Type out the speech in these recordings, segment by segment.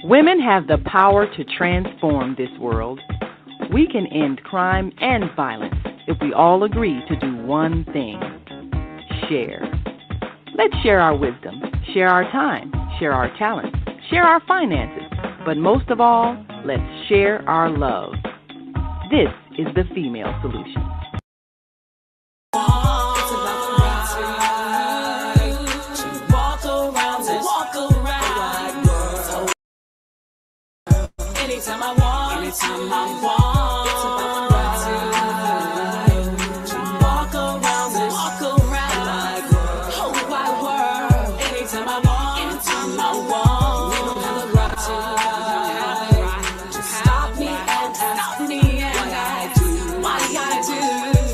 Women have the power to transform this world. We can end crime and violence if we all agree to do one thing: share. Let's share our wisdom, share our time, share our talents, share our finances, but most of all, let's share our love. This is the Female Solution. Anytime I want, anytime I want, it's about the right to walk around this, walk around like whole wide world. Anytime I want, anytime I want, we don't have the right to stop me and ask me and what I gotta do.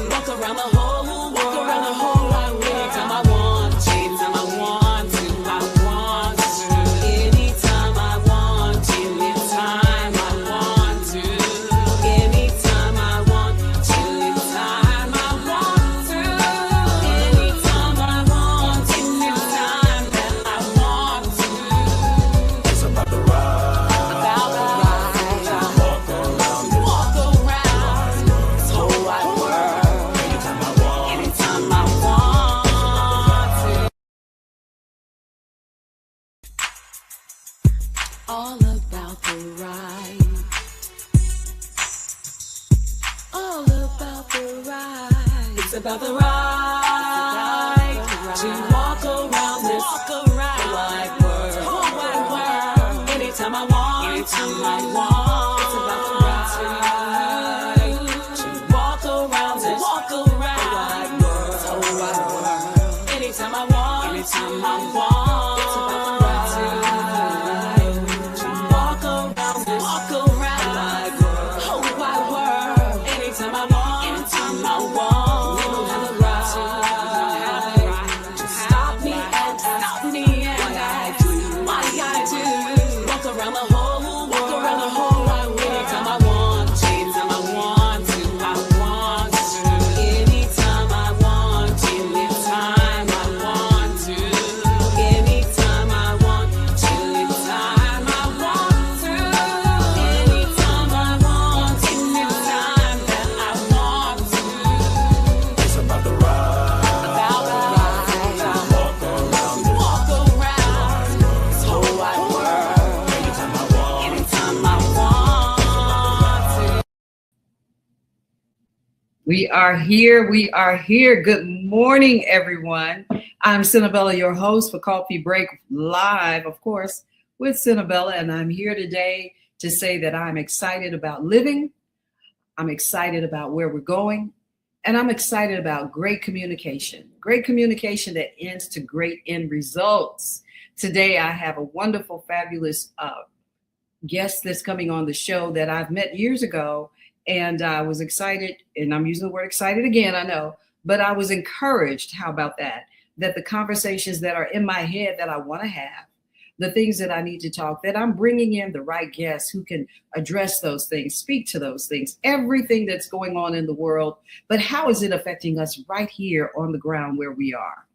Walk around the whole world, walk around the whole wide world. Anytime I want, anytime I want to, I want to. Anytime I want, anytime. All about the right. All about the right. It's about the right to walk around this wide world. Anytime I want, anytime I want. It's about the right to walk around this wide world. Anytime I want, anytime I want. It's about the right. We are here. We are here. Good morning, everyone. I'm Senabella, your host for Coffee Break Live, of course, with Senabella. And I'm here today to say that I'm excited about living. I'm excited about where we're going. And I'm excited about great communication that ends to great end results. Today, I have a wonderful, fabulous guest that's coming on the show that I've met years ago. And I was excited, and I'm using the word excited again, I know, but I was encouraged, how about that the conversations that are in my head that I want to have, the things that I need to talk, that I'm bringing in the right guests who can address those things, speak to those things, everything that's going on in the world, but how is it affecting us right here on the ground where we are?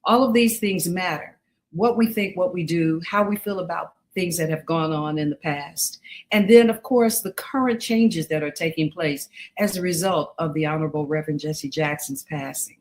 All of these things matter. What we think, what we do, how we feel about things that have gone on in the past. And then, of course, the current changes that are taking place as a result of the Honorable Reverend Jesse Jackson's passing.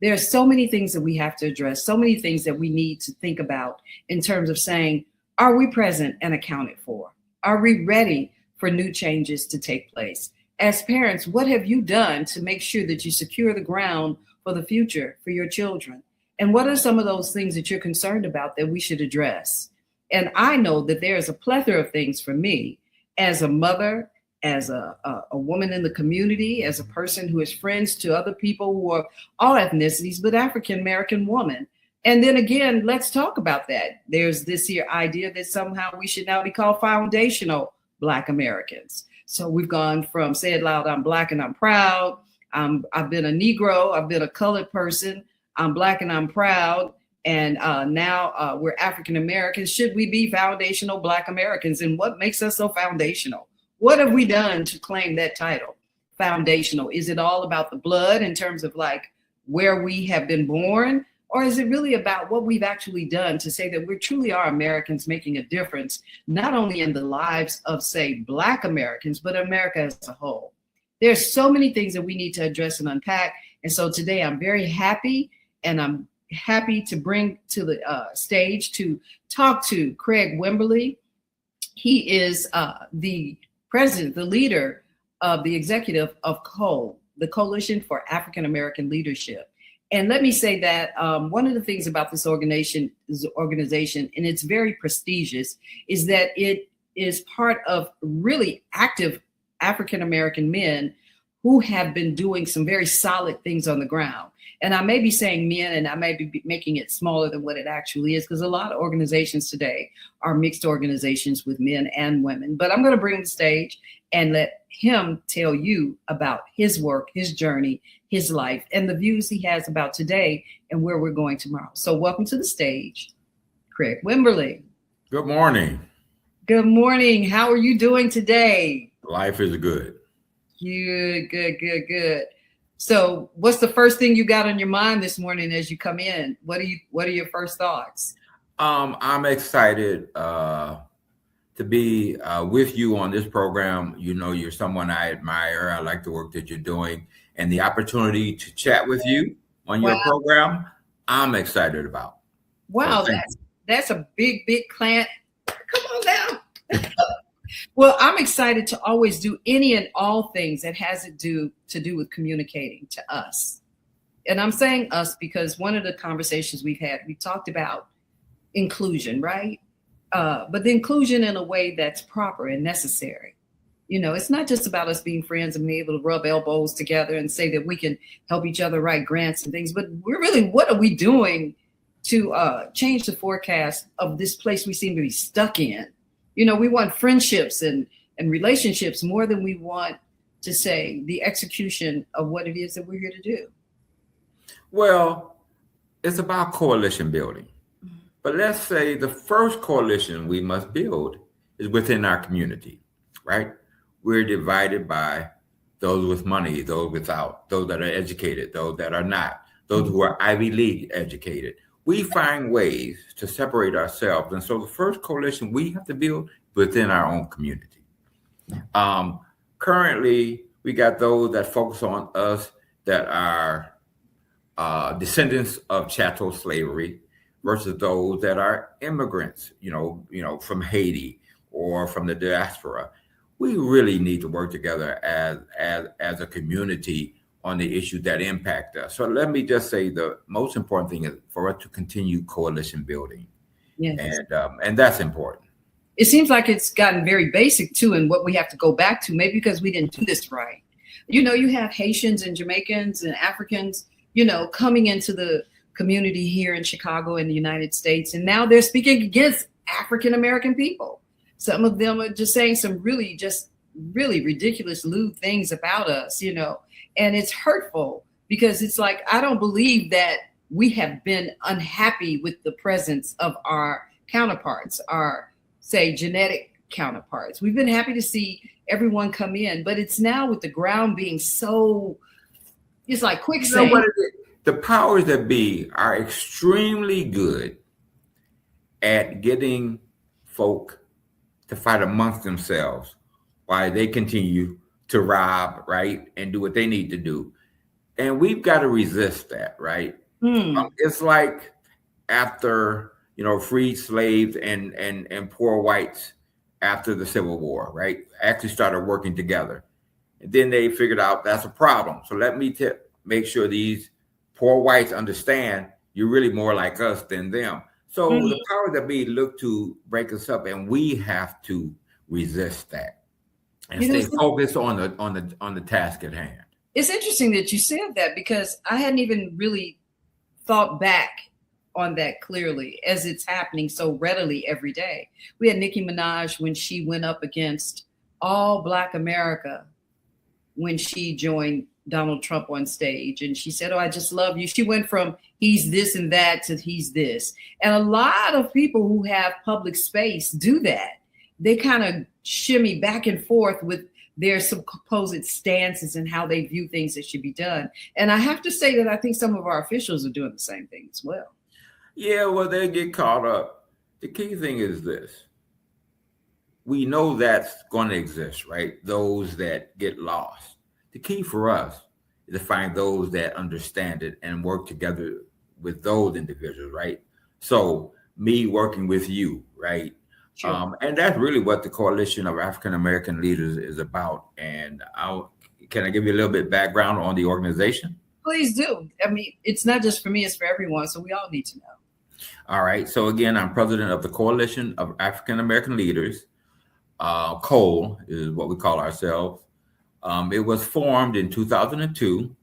There are so many things that we have to address, so many things that we need to think about in terms of saying, are we present and accounted for? Are we ready for new changes to take place? As parents, what have you done to make sure that you secure the ground for the future for your children? And what are some of those things that you're concerned about that we should address? And I know that there's a plethora of things for me as a mother, as a woman in the community, as a person who is friends to other people who are all ethnicities, but African-American woman. And then again, let's talk about that. There's this here idea that somehow we should now be called foundational Black Americans. So we've gone from say it loud, I'm Black and I'm proud. I've been a Negro, I've been a colored person, I'm Black and I'm proud. And now we're African Americans. Should we be foundational Black Americans? And what makes us so foundational? What have we done to claim that title? Foundational. Is it all about the blood in terms of like where we have been born? Or is it really about what we've actually done to say that we truly are Americans making a difference, not only in the lives of, say, Black Americans, but America as a whole? There's so many things that we need to address and unpack. And so today I'm very happy, and I'm happy to bring to the stage to talk to Craig Wimberly. He is the president, the leader of the executive of COLE, the Coalition for African American Leadership. And let me say that one of the things about this organization, and it's very prestigious, is that it is part of really active African American men who have been doing some very solid things on the ground. And I may be saying men, and I may be making it smaller than what it actually is, because a lot of organizations today are mixed organizations with men and women. But I'm going to bring the stage and let him tell you about his work, his journey, his life, and the views he has about today and where we're going tomorrow. So welcome to the stage, Craig Wimberly. Good morning. Good morning. How are you doing today? Life is good. Good. So what's the first thing you got on your mind this morning as you come in? What are your first thoughts? I'm excited to be with you on this program. You know, you're someone I admire. I like the work that you're doing, and the opportunity to chat with you on your program, I'm excited about. Wow, so that's a big client. Come on now. Well, I'm excited to always do any and all things that has to do with communicating to us. And I'm saying us because one of the conversations we've had, we talked about inclusion, right? But the inclusion in a way that's proper and necessary. You know, it's not just about us being friends and being able to rub elbows together and say that we can help each other write grants and things, but we're really, what are we doing to change the forecast of this place we seem to be stuck in? You know, we want friendships and relationships more than we want to say the execution of what it is that we're here to do. Well, it's about coalition building. But let's say the first coalition we must build is within our community, right? We're divided by those with money, those without, those that are educated, those that are not, those who are Ivy League educated. We find ways to separate ourselves. And so the first coalition we have to build within our own community. Currently, we got those that focus on us that are descendants of chattel slavery versus those that are immigrants, you know, from Haiti or from the diaspora. We really need to work together as a community on the issues that impact us. So let me just say the most important thing is for us to continue coalition building. Yes. And that's important. It seems like it's gotten very basic too, and what we have to go back to, maybe because we didn't do this right. You know, you have Haitians and Jamaicans and Africans, you know, coming into the community here in Chicago in the United States, and now they're speaking against African American people. Some of them are just saying some really ridiculous, lewd things about us, you know, and it's hurtful because it's like, I don't believe that we have been unhappy with the presence of our counterparts, our, say, genetic counterparts. We've been happy to see everyone come in, but it's now with the ground being so, it's like quicksand. You know what it is? The powers that be are extremely good at getting folk to fight amongst themselves while they continue to rob, right, and do what they need to do. And we've got to resist that, right? It's like after, you know, freed slaves and poor whites after the Civil War, right, actually started working together. And then they figured out that's a problem. So let me make sure these poor whites understand you're really more like us than them. So the powers that be look to break us up, and we have to resist that and stay focused on the task at hand. It's interesting that you said that because I hadn't even really thought back on that clearly as it's happening so readily every day. We had Nicki Minaj when she went up against all Black America when she joined Donald Trump on stage, and she said, "Oh, I just love you." She went from he's this and that to he's this. And a lot of people who have public space do that. They kind of shimmy back and forth with their supposed stances and how they view things that should be done. And I have to say that I think some of our officials are doing the same thing as well. Yeah, well, they get caught up. The key thing is this. We know that's going to exist, right? Those that get lost. The key for us is to find those that understand it and work together with those individuals, right? So me working with you, right? Sure. And that's really what the Coalition of African American Leaders is about. And can I give you a little bit background on the organization? Please do. I mean, it's not just for me, it's for everyone. So we all need to know. All right. So again, I'm president of the Coalition of African American Leaders. COLE is what we call ourselves. It was formed in 2002,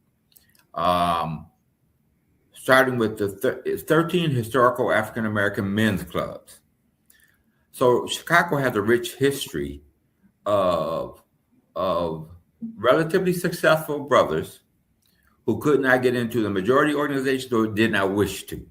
starting with the 13 historical African American men's clubs. So Chicago has a rich history of relatively successful brothers who could not get into the majority organization or did not wish to.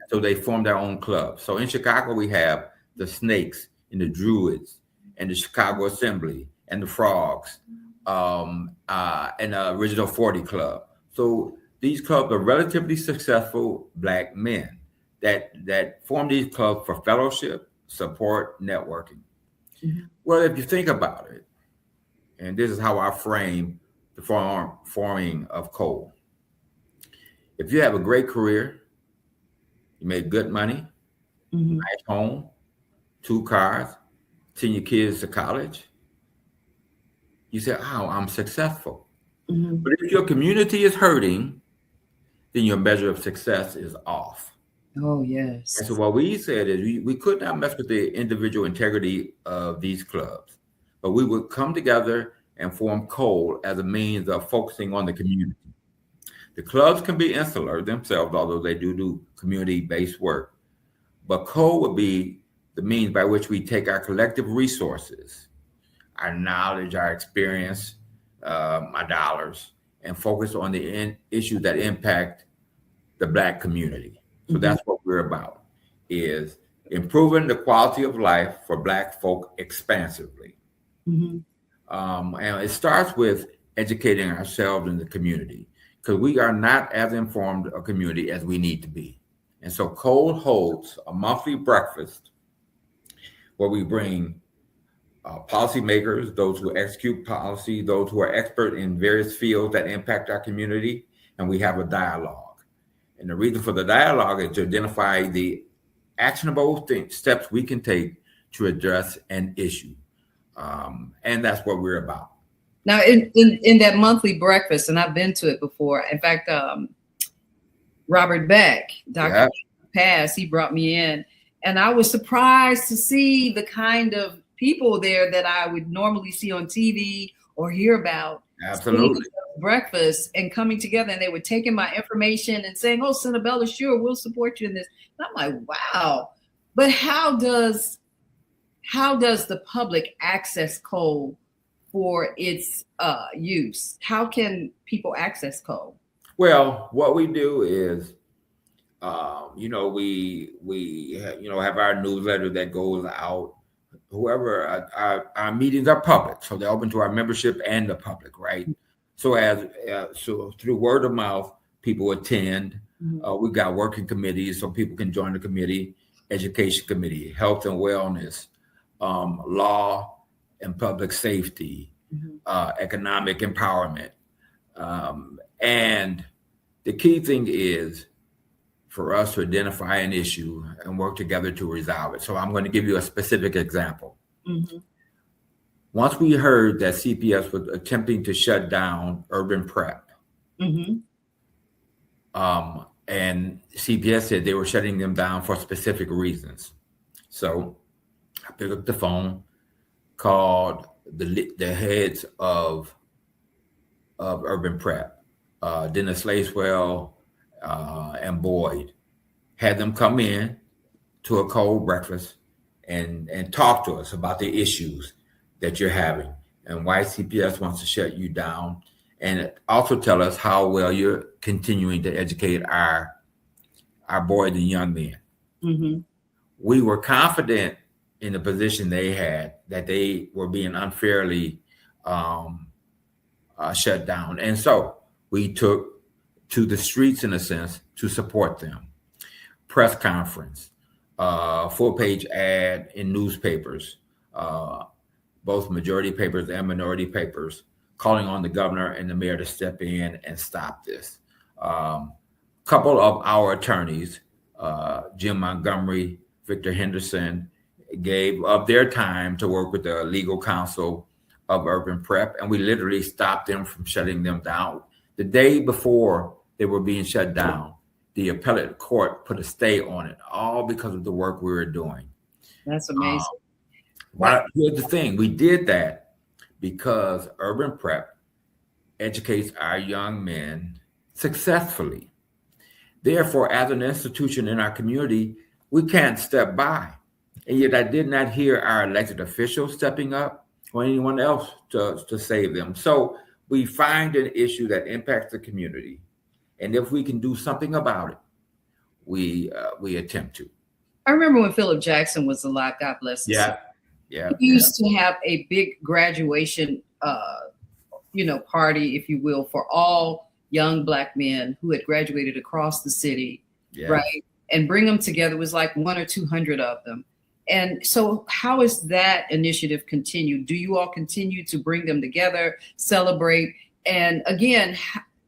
So they formed their own club. So in Chicago, we have the Snakes and the Druids and the Chicago Assembly and the Frogs and the Original 40 Club. So these clubs are relatively successful Black men that form these clubs for fellowship, support, networking. Mm-hmm. Well, if you think about it, and this is how I frame the forming of COLE. If you have a great career, you make good money, nice home, 2 cars, send your kids to college, you say, oh, I'm successful. But if your community is hurting, then your measure of success is off. Oh, yes. And so what we said is we could not mess with the individual integrity of these clubs, but we would come together and form COLE as a means of focusing on the community. The clubs can be insular themselves, although they do community-based work. But COLE would be the means by which we take our collective resources, our knowledge, our experience, our dollars, and focus on the issues that impact the Black community. So that's what we're about, is improving the quality of life for Black folk expansively. And it starts with educating ourselves in the community, because we are not as informed a community as we need to be. And so COLE holds a monthly breakfast where we bring policymakers, those who execute policy, those who are expert in various fields that impact our community, and we have a dialogue. And the reason for the dialogue is to identify the actionable steps we can take to address an issue. And that's what we're about. Now, in that monthly breakfast, and I've been to it before. In fact, Robert Beck, Dr. Pass, he brought me in, and I was surprised to see the kind of people there that I would normally see on TV or hear about. Absolutely. Breakfast and coming together, and they were taking my information and saying, oh, Senabella, sure, we'll support you in this. And I'm like, wow. But how does the public access COLE for its use? How can people access COLE? Well, what we do is, we have our newsletter that goes out. Whoever our meetings are public, so they're open to our membership and the public, right? So so through word of mouth, people attend. We've got working committees, so people can join the committee, education committee, health and wellness, law and public safety, economic empowerment. And the key thing is for us to identify an issue and work together to resolve it. So I'm going to give you a specific example. Once we heard that CPS was attempting to shut down urban prep, and CPS said they were shutting them down for specific reasons. So I picked up the phone, called the heads of urban prep, Dennis Lacewell and Boyd, had them come in to a COLE breakfast and talk to us about the issues that you're having and why CPS wants to shut you down, and also tell us how well you're continuing to educate our boys and young men. We were confident in the position they had, that they were being unfairly shut down. And so we took to the streets, in a sense, to support them. Press conference, full-page ad in newspapers, both majority papers and minority papers, calling on the governor and the mayor to step in and stop this. Couple of our attorneys, Jim Montgomery, Victor Henderson, gave up their time to work with the legal counsel of Urban Prep, and we literally stopped them from shutting them down. The day before they were being shut down, the appellate court put a stay on it, all because of the work we were doing. That's amazing. But here's the thing, we did that because Urban Prep educates our young men successfully. Therefore, as an institution in our community, we can't step by. And yet I did not hear our elected officials stepping up or anyone else to save them. So we find an issue that impacts the community. And if we can do something about it, we attempt to. I remember when Philip Jackson was alive, God bless him. Yeah. He used to have a big graduation, party, if you will, for all young Black men who had graduated across the city, right? And bring them together. It was like 100 or 200 of them. And so how is that initiative continued? Do you all continue to bring them together, celebrate? And again,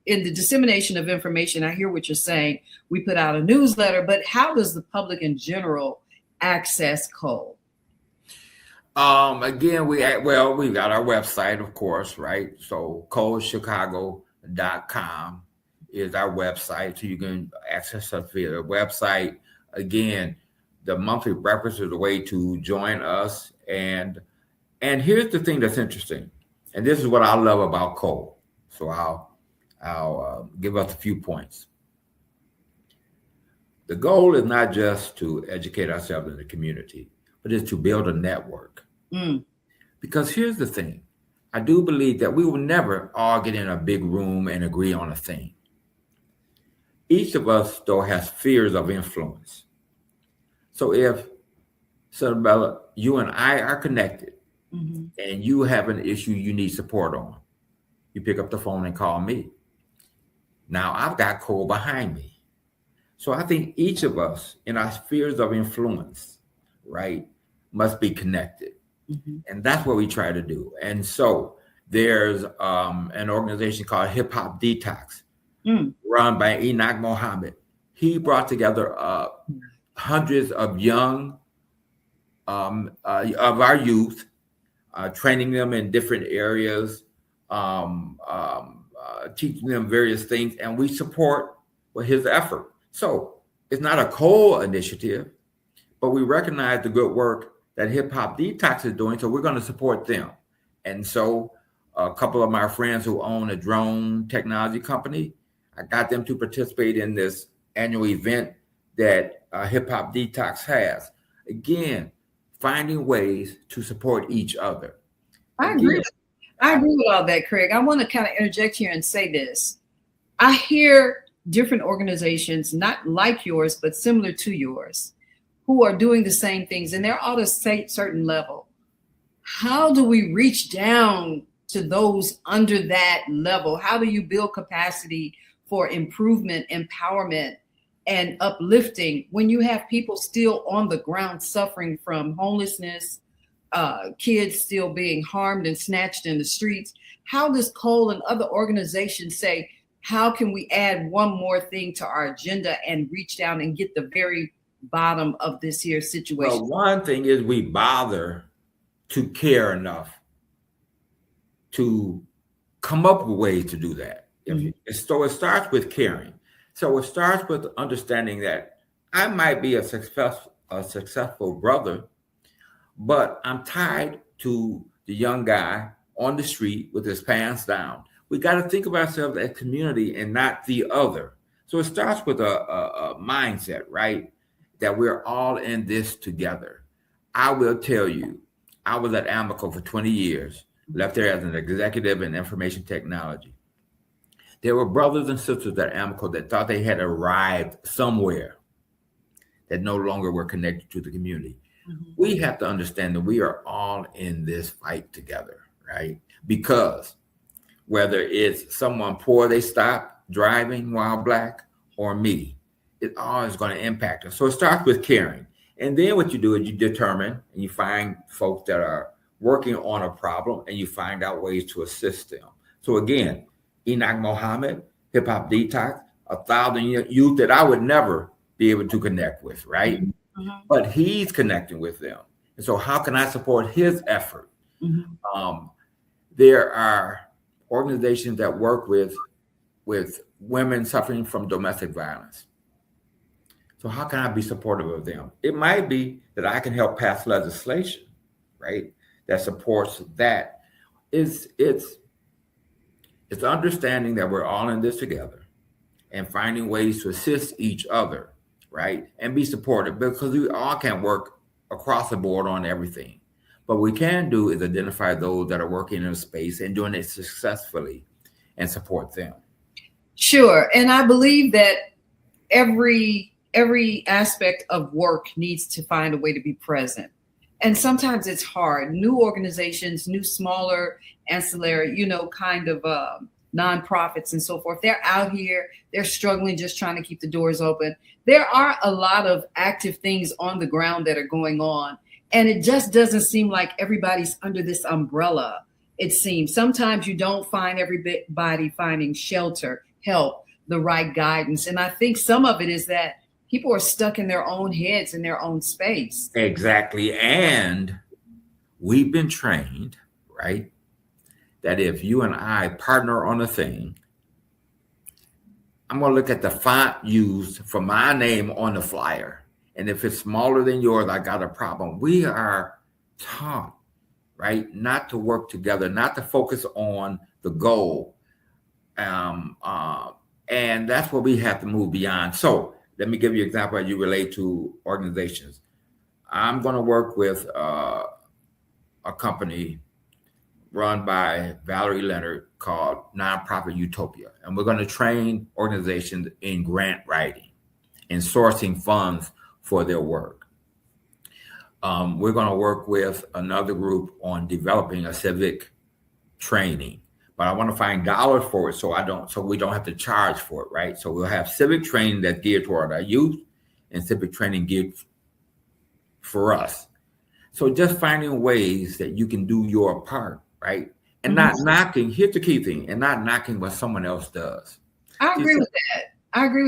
in the dissemination of information, I hear what you're saying. We put out a newsletter, but how does the public in general access COLE? Again, we've got our website, of course, right? So colechicago.com is our website. So you can access us via the website. Again, the monthly breakfast is a way to join us. And here's the thing that's interesting. And this is what I love about COLE. So I'll give us a few points. The goal is not just to educate ourselves in the community, but it's to build a network. Because here's the thing. I do believe that we will never all get in a big room and agree on a thing. Each of us, though, has spheres of influence. So if, Senabella, you and I are connected, and you have an issue you need support on, you pick up the phone and call me. Now I've got COLE behind me. So I think each of us in our spheres of influence, right, must be connected. And that's what we try to do. And so there's an organization called Hip Hop Detox, run by Enoch Mohammed. He brought together hundreds of young, of our youth, training them in different areas, teaching them various things, and we support his effort. So it's not a COLE initiative, but we recognize the good work that Hip Hop Detox is doing, so we're going to support them. And so a couple of my friends who own a drone technology company, I got them to participate in this annual event that Hip Hop Detox has. Again, finding ways to support each other. I agree with all that, Craig. I want to kind of interject here and say this. I hear different organizations, not like yours, but similar to yours, who are doing the same things, and they're all at a certain level. How do we reach down to those under that level? How do you build capacity for improvement, empowerment, and uplifting when you have people still on the ground suffering from homelessness, kids still being harmed and snatched in the streets? How does COLE and other organizations say, how can we add one more thing to our agenda and reach down and get the very bottom of this here situation? Well, one thing is we bother to care enough to come up with ways to do that. So it starts with caring. So it starts with understanding that I might be a successful brother, but I'm tied to the young guy on the street with his pants down. We got to think of ourselves as community and not the other. So it starts with a mindset, right? That we're all in this together. I will tell you, I was at Amico for 20 years, left there as an executive in information technology. There were brothers and sisters at Amico that thought they had arrived somewhere, that no longer were connected to the community. We have to understand that we are all in this fight together, right? Because whether it's someone poor, they stop driving while black, or me, it's always going to impact us. So it starts with caring. And then what you do is you determine and you find folks that are working on a problem and you find out ways to assist them. So again, Enoch Muhammad, Hip Hop Detox, 1,000 youth that I would never be able to connect with, right? Mm-hmm. But he's connecting with them. And so how can I support his effort? Mm-hmm. There are organizations that work with women suffering from domestic violence. So how can I be supportive of them? It might be that I can help pass legislation, right, that supports that. It's understanding that we're all in this together and finding ways to assist each other, right, and be supportive, because we all can't work across the board on everything. But what we can do is identify those that are working in a space and doing it successfully and support them. Sure. And I believe that every aspect of work needs to find a way to be present. And sometimes it's hard. New organizations, new, smaller, ancillary, kind of nonprofits and so forth, they're out here, they're struggling, just trying to keep the doors open. There are a lot of active things on the ground that are going on. And it just doesn't seem like everybody's under this umbrella. It seems sometimes you don't find everybody finding shelter, help, the right guidance. And I think some of it is that people are stuck in their own heads, in their own space. Exactly. And we've been trained, right, that if you and I partner on a thing, I'm going to look at the font used for my name on the flyer. And if it's smaller than yours, I got a problem. We are taught, right, not to work together, not to focus on the goal. And that's what we have to move beyond. So let me give you an example as you relate to organizations. I'm going to work with a company run by Valerie Leonard called Nonprofit Utopia. And we're going to train organizations in grant writing and sourcing funds for their work. We're going to work with another group on developing a civic training, but I want to find dollars for it so we don't have to charge for it, right? So we'll have civic training that's geared toward our youth and civic training geared for us. So just finding ways that you can do your part, right? And not knocking, here's the key thing, and not knocking what someone else does. I agree with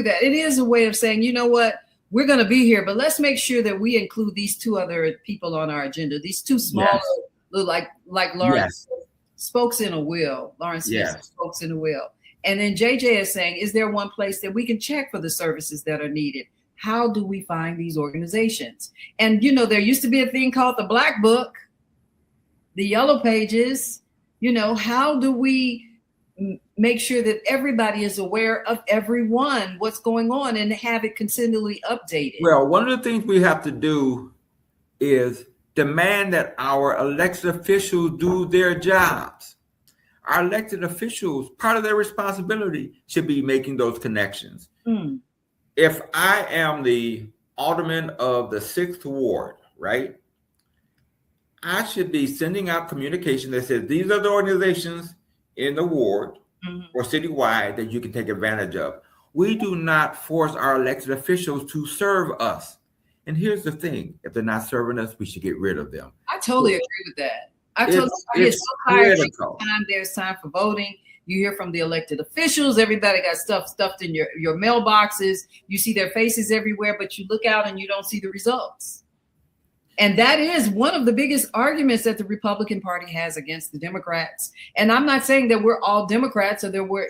that. It is a way of saying, you know what? We're going to be here, but let's make sure that we include these two other people on our agenda. These two smaller, like Lawrence spokes in a wheel. Lawrence Smith spokes in a wheel. And then JJ is saying, is there one place that we can check for the services that are needed? How do we find these organizations? And, there used to be a thing called the Black Book, the Yellow Pages. How do we make sure that everybody is aware of everyone, what's going on, and have it continually updated? Well, one of the things we have to do is demand that our elected officials do their jobs. Our elected officials, part of their responsibility should be making those connections. If I am the alderman of the 6th Ward, right, I should be sending out communication that says these are the organizations in the ward or citywide that you can take advantage of. We do not force our elected officials to serve us. And here's the thing, if they're not serving us, we should get rid of them. I totally agree with that. I get so tired every time there's time for voting. You hear from the elected officials, everybody got stuff stuffed in your mailboxes. You see their faces everywhere, but you look out and you don't see the results. And that is one of the biggest arguments that the Republican Party has against the Democrats. And I'm not saying that we're all Democrats or that we're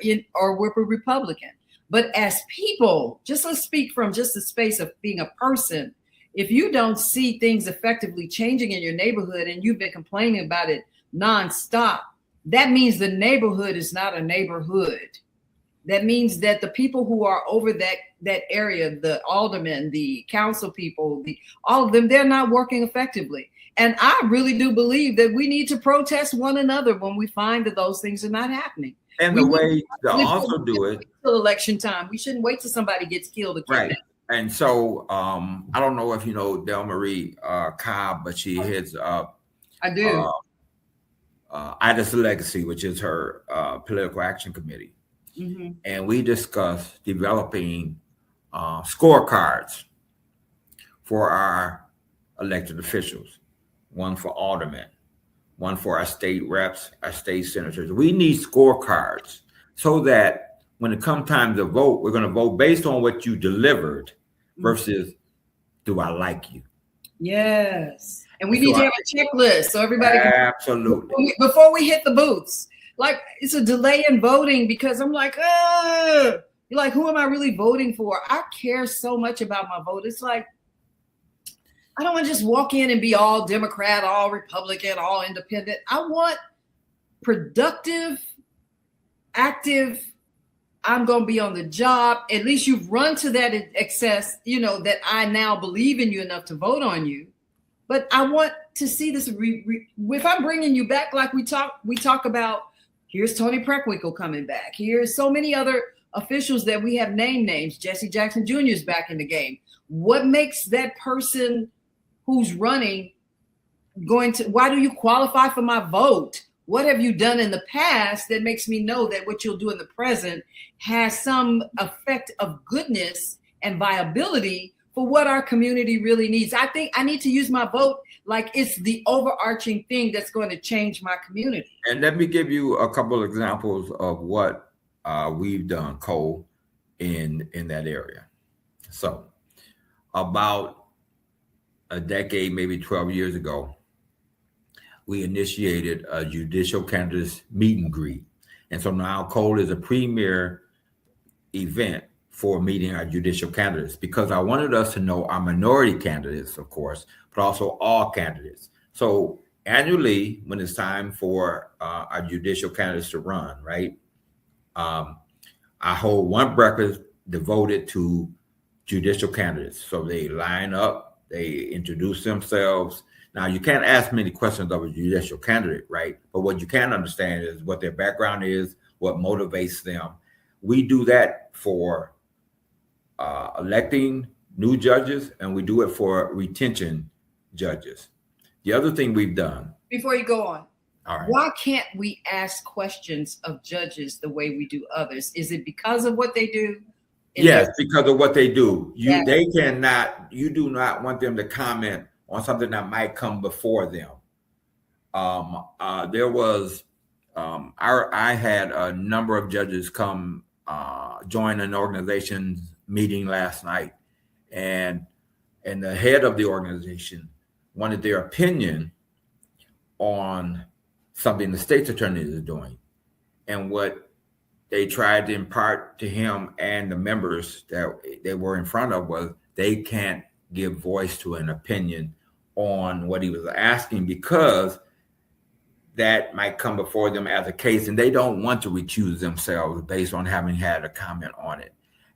Republican, but as people, let's speak from just the space of being a person. If you don't see things effectively changing in your neighborhood and you've been complaining about it nonstop, that means the neighborhood is not a neighborhood. That means that the people who are over that area, the aldermen, the council people, all of them, they're not working effectively. And I really do believe that we need to protest one another when we find that those things are not happening. And the way to also do it till election time. We shouldn't wait till somebody gets killed. Right. And so I don't know if you know Del Marie Cobb, but she heads up. I do. Ida's Legacy, which is her political action committee. Mm-hmm. And we discussed developing scorecards for our elected officials, one for aldermen, one for our state reps, our state senators. We need scorecards so that when it comes time to vote, we're going to vote based on what you delivered versus do I like you? Yes. And we need to have a checklist so everybody can. Absolutely. Before we hit the booths. Like, it's a delay in voting because I'm like, you're like, who am I really voting for? I care so much about my vote. It's like, I don't want to just walk in and be all Democrat, all Republican, all independent. I want productive, active. I'm going to be on the job. At least you've run to that excess, that I now believe in you enough to vote on you. But I want to see this. If I'm bringing you back, like we talk about, here's Tony Preckwinkle coming back. Here's so many other officials that we have names. Jesse Jackson Jr. is back in the game. What makes that person who's running why do you qualify for my vote? What have you done in the past that makes me know that what you'll do in the present has some effect of goodness and viability for what our community really needs? I think I need to use my vote like it's the overarching thing that's going to change my community. And let me give you a couple of examples of what we've done, Cole, in that area. So about a decade, maybe 12 years ago, we initiated a judicial candidates meet and greet. And so now Cole is a premier event for meeting our judicial candidates because I wanted us to know our minority candidates, of course, but also all candidates. So annually, when it's time for our judicial candidates to run, right, I hold one breakfast devoted to judicial candidates. So they line up, they introduce themselves. Now, you can't ask many questions of a judicial candidate, right? But what you can understand is what their background is, what motivates them. We do that for electing new judges, and we do it for retention judges. The other thing we've done. Before you go on, all right, why can't we ask questions of judges the way we do others? Is it because of what they do? Yes, because of what they do. You do not want them to comment on something that might come before them. There was, I had a number of judges come join an organization meeting last night, and the head of the organization wanted their opinion on something the state's attorney is doing. And what they tried to impart to him and the members that they were in front of was they can't give voice to an opinion on what he was asking because that might come before them as a case, and they don't want to recuse themselves based on having had a comment on it.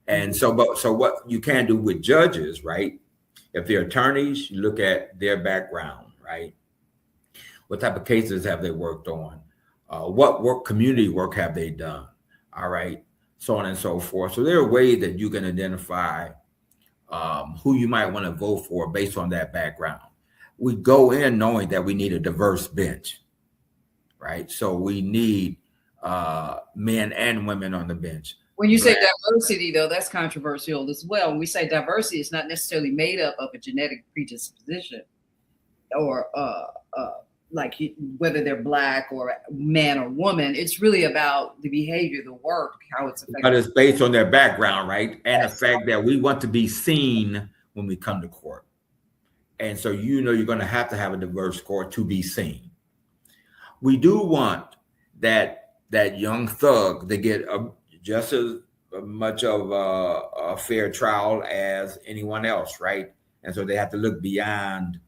And so what you can do with judges, right? If they're attorneys, you look at their background, right? What type of cases have they worked on? What community work have they done? All right, so on and so forth. So there are ways that you can identify who you might want to vote for based on that background. We go in knowing that we need a diverse bench, right? So we need men and women on the bench. When you say diversity, though, that's controversial as well. When we say diversity, it's not necessarily made up of a genetic predisposition or like whether they're black or man or woman. It's really about the behavior, the work, how it's affected. But it's based on their background, right? And the fact that we want to be seen when we come to court. And so you're going to have a diverse court to be seen. We do want that young thug to get just as much of a fair trial as anyone else, right? And so they have to look beyond,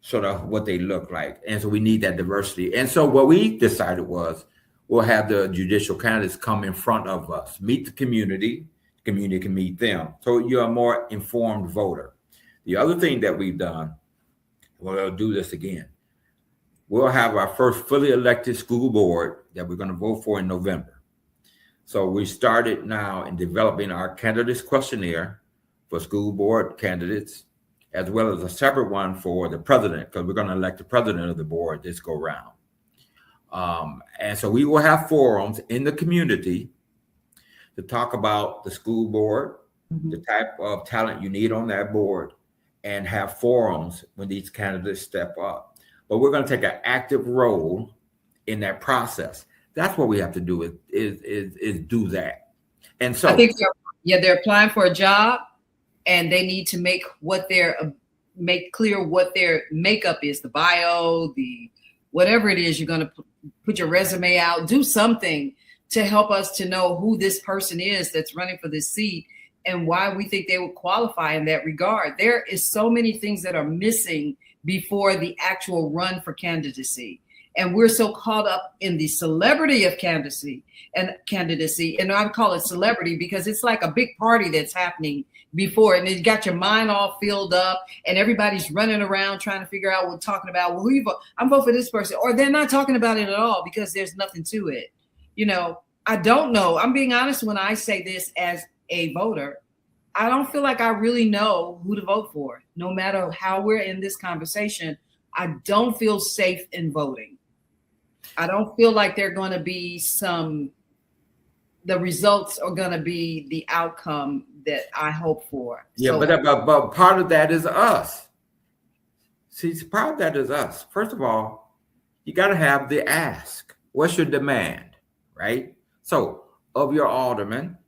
sort of what they look like. And so we need that diversity. And so what we decided was we'll have the judicial candidates come in front of us, meet the community can meet them. So you're a more informed voter. The other thing that we've done, we'll do this again. We'll have our first fully elected school board that we're going to vote for in November. So we started now in developing our candidates questionnaire for school board candidates, as well as a separate one for the president, because we're going to elect the president of the board this go round. And so we will have forums in the community to talk about the school board, the type of talent you need on that board, and have forums when these candidates step up. But we're going to take an active role in that process. That's what we have to do is do that. And so I think they're applying for a job, and they need to make clear what their makeup is, the bio, the whatever it is. You're going to put your resume out, do something to help us to know who this person is that's running for this seat and why we think they would qualify in that regard. There is so many things that are missing before the actual run for candidacy. And we're so caught up in the celebrity of candidacy. And I would call it celebrity because it's like a big party that's happening before, and it got your mind all filled up, and everybody's running around trying to figure out what talking about. Well, who you vote? I'm voting for this person, or they're not talking about it at all because there's nothing to it. I don't know. I'm being honest when I say this as a voter. I don't feel like I really know who to vote for. No matter how we're in this conversation, I don't feel safe in voting. I don't feel like they're going to be the results are going to be the outcome that I hope for. Yeah, but part of that is us. See, part of that is us. First of all, you got to have the ask. What's your demand, right? So, of your alderman,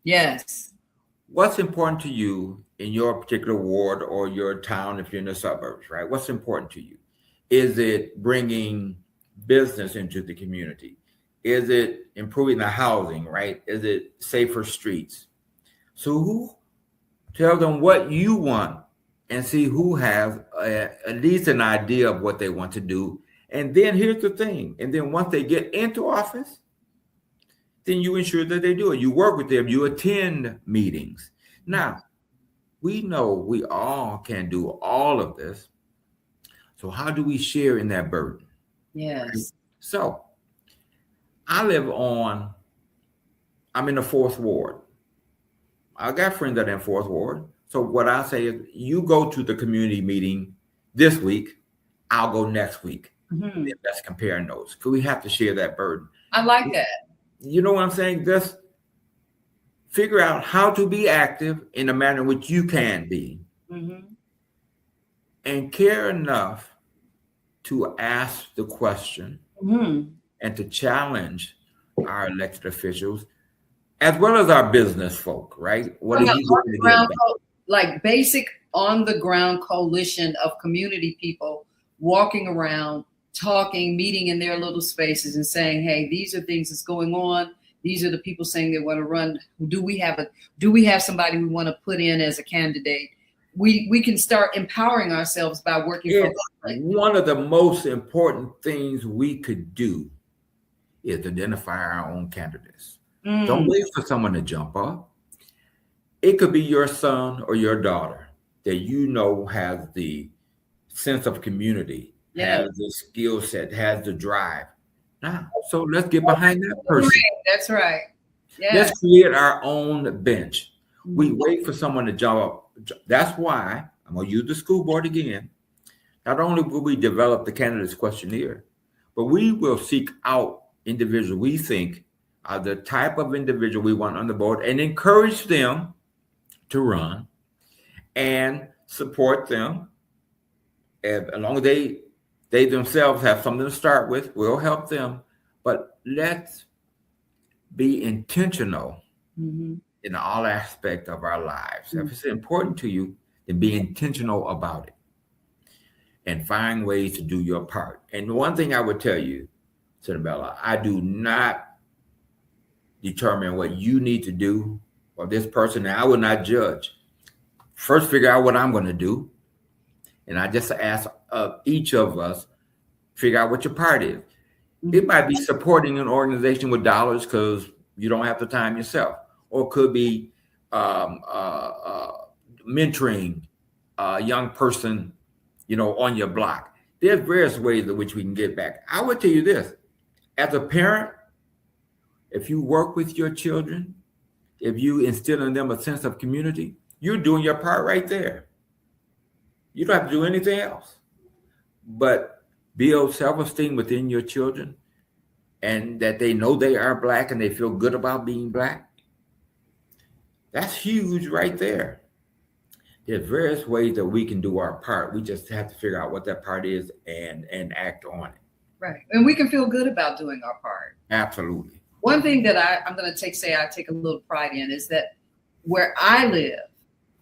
yes, what's important to you in your particular ward or your town if you're in the suburbs, right? What's important to you? Is it bringing business into the community? Is it improving the housing, right? Is it safer streets? So tell them what you want and see who has at least an idea of what they want to do. And then here's the thing. And then once they get into office, then you ensure that they do it. You work with them. You attend meetings. Now, we know we all can do all of this. So how do we share in that burden? Yes. So I'm in the 4th ward. I got friends that are in 4th ward. So what I say is you go to the community meeting this week, I'll go next week. Let's compare notes because we have to share that burden. I like that. You know what I'm saying? Just figure out how to be active in a manner in which you can be and care enough to ask the question and to challenge our elected officials as well as our business folk, right? What are you going to get back? Like basic on the ground coalition of community people walking around, talking, meeting in their little spaces and saying, hey, these are things that's going on. These are the people saying they want to run. Do we have somebody we want to put in as a candidate? We can start empowering ourselves by working. One of the most important things we could do is identify our own candidates. Don't wait for someone to jump up. It could be your son or your daughter that you know has the sense of community, has the skill set, has the drive. Now, so let's get behind that person. That's right. Yeah. Let's create our own bench. We wait for someone to jump up. That's why I'm going to use the school board again. Not only will we develop the candidates questionnaire, but we will seek out individuals we think are the type of individual we want on the board and encourage them to run and support them. And as long as they themselves have something to start with, we'll help them. But let's be intentional in all aspects of our lives. If it's important to you, then be intentional about it and find ways to do your part. And one thing I would tell you, Senabella, I do not determine what you need to do or this person. And I will not judge. First, figure out what I'm going to do. And I just ask each of us, figure out what your part is. It might be supporting an organization with dollars because you don't have the time yourself. Or it could be mentoring a young person, on your block. There's various ways in which we can get back. I would tell you this. As a parent, if you work with your children, if you instill in them a sense of community, you're doing your part right there. You don't have to do anything else but build self-esteem within your children and that they know they are Black and they feel good about being Black. That's huge right there. There's various ways that we can do our part. We just have to figure out what that part is and act on it. Right. And we can feel good about doing our part. Absolutely. One thing that I'm going to I take a little pride in is that where I live,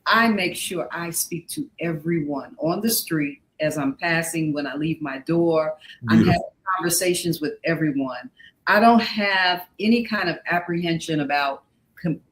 I make sure I speak to everyone on the street as I'm passing, when I leave my door. I'm having conversations with everyone. I don't have any kind of apprehension about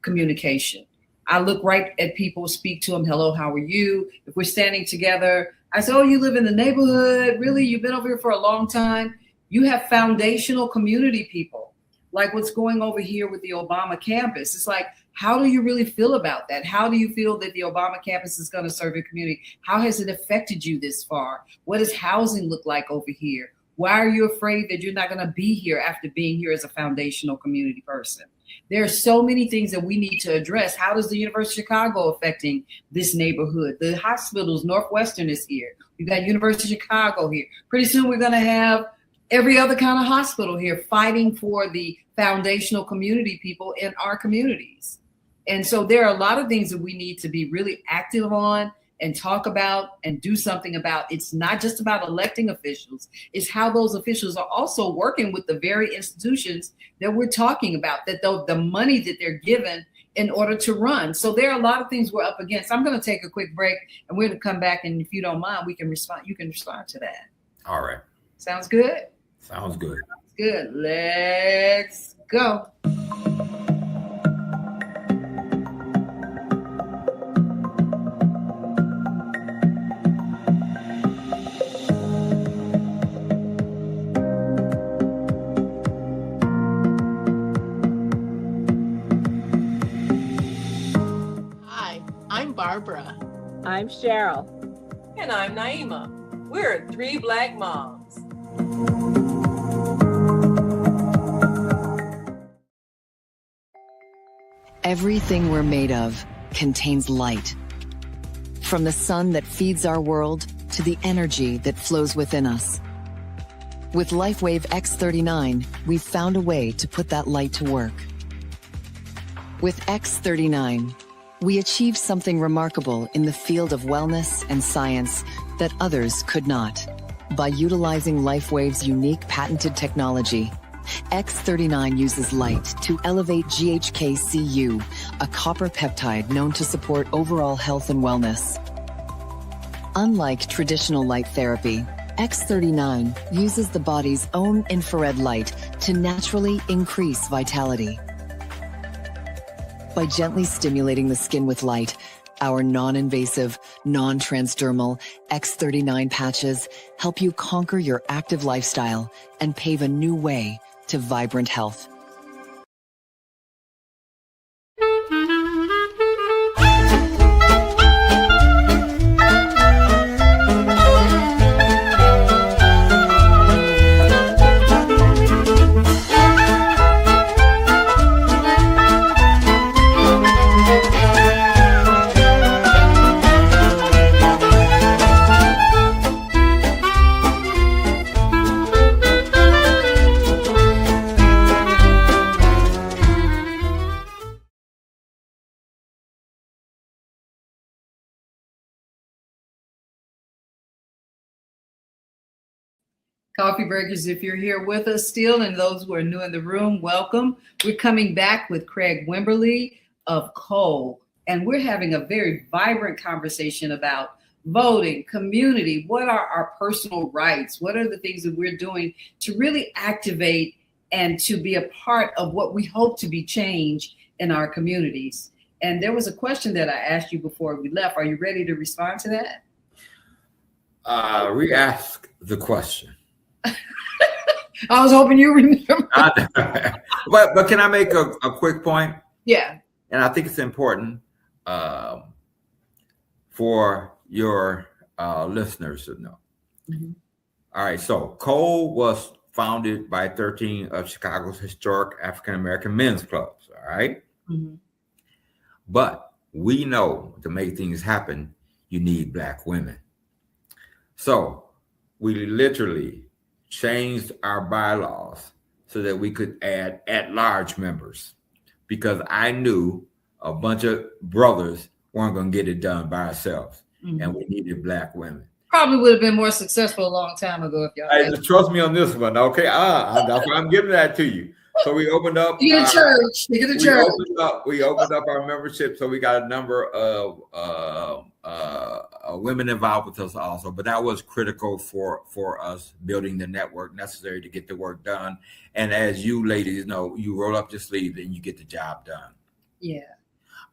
communication. I look right at people, speak to them. Hello, how are you? If we're standing together, I say, oh, you live in the neighborhood? Really? You've been over here for a long time? You have foundational community people, like what's going over here with the Obama campus. It's like, how do you really feel about that? How do you feel that the Obama campus is going to serve your community? How has it affected you this far? What does housing look like over here? Why are you afraid that you're not going to be here after being here as a foundational community person? There are so many things that we need to address. How does the University of Chicago affecting this neighborhood? The hospitals, Northwestern is here. We've got University of Chicago here. Pretty soon we're going to have every other kind of hospital here fighting for the foundational community people in our communities. And so there are a lot of things that we need to be really active on and talk about and do something about. It's not just about electing officials. It's how those officials are also working with the very institutions that we're talking about, that the money that they're given in order to run. So there are a lot of things we're up against. I'm going to take a quick break and we're going to come back. And if you don't mind, we can respond. You can respond to that. All right. Sounds good? Sounds good. Good. Let's go. Barbara. I'm Cheryl. And I'm Naima. We're 3 Black moms. Everything we're made of contains light. From the sun that feeds our world to the energy that flows within us. With LifeWave X39, we've found a way to put that light to work. With X39, we achieved something remarkable in the field of wellness and science that others could not. By utilizing LifeWave's unique patented technology, X39 uses light to elevate GHK-Cu, a copper peptide known to support overall health and wellness. Unlike traditional light therapy, X39 uses the body's own infrared light to naturally increase vitality. By gently stimulating the skin with light, our non-invasive, non-transdermal X39 patches help you conquer your active lifestyle and pave a new way to vibrant health. Coffee Breakers, if you're here with us still, and those who are new in the room, welcome. We're coming back with Craig Wimberly of Cole, and we're having a very vibrant conversation about voting, community, what are our personal rights? What are the things that we're doing to really activate and to be a part of what we hope to be change in our communities? And there was a question that I asked you before we left. Are you ready to respond to that? Re-ask the question. I was hoping you remember. but can I make a quick point? Yeah. And I think it's important for your listeners to know. Mm-hmm. All right. So Cole was founded by 13 of Chicago's historic African-American men's clubs. All right. Mm-hmm. But we know to make things happen, you need Black women. So we literally changed our bylaws so that we could add at-large members, because I knew a bunch of brothers weren't going to get it done by ourselves, and we needed Black women. Probably would have been more successful a long time ago if y'all Hey, had. just trust me on this one, okay? That's why I'm giving that to you. So we opened up. You get a church. You get a church. We opened up our membership, so we got a number of women involved with us also. But that was critical for us building the network necessary to get the work done. And as you ladies know, you roll up your sleeves and you get the job done. Yeah.